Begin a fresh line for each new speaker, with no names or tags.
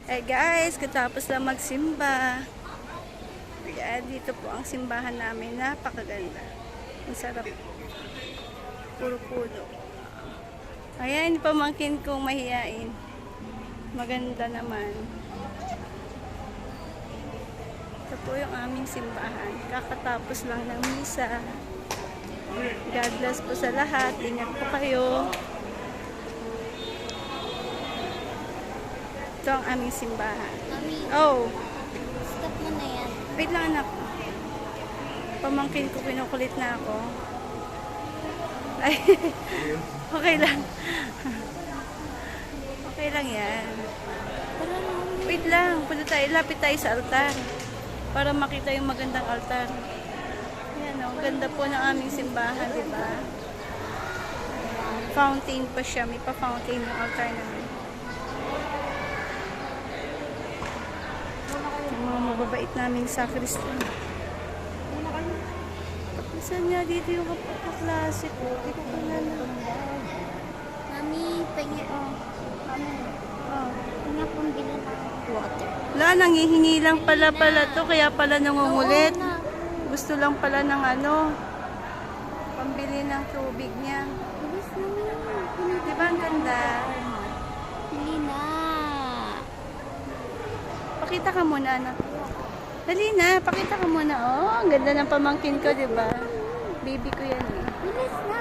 Hey guys, katapos lang magsimba. Ayan, dito po ang simbahan namin. Napakaganda. Ang sarap. Puro puno. Ayan, pamangkin kong mahiyain. Maganda naman. Ito po yung aming simbahan. Kakatapos lang ng misa. God bless po sa lahat. Ingat po kayo. Ito ang aming simbahan.
Mami,
Oh,
stop mo na yan.
wait lang anak. Pamangkin ko, kinukulit na ako. Ay, okay lang. Okay lang yan.
Tara na, Mami.
Wait lang, punta tayo, lapit tayo sa altar. Para makita yung magandang altar. Yan o, ganda po ng aming simbahan, di ba? Fountain pa siya, may pa-fountain yung altar namin. Yung mga mababait naming sakristan. Saan nga dito yung kaklase ko? Hindi ko kilala.
Mami, pengi.
Oh, oh.
Pengi pong bilhin ng water.
Wala, nangihingi lang pala to, kaya pala nangungulit.
Oo na.
Gusto lang pala ng ano, pambili ng tubig niya.
Bilis naman.
Di ba ang ganda?
Hindi na.
Pakita ka muna, anak. Dali na, pakita ka muna. Oh, ang ganda ng pamangkin ko, di ba? Baby ko yan eh.
Bilis na.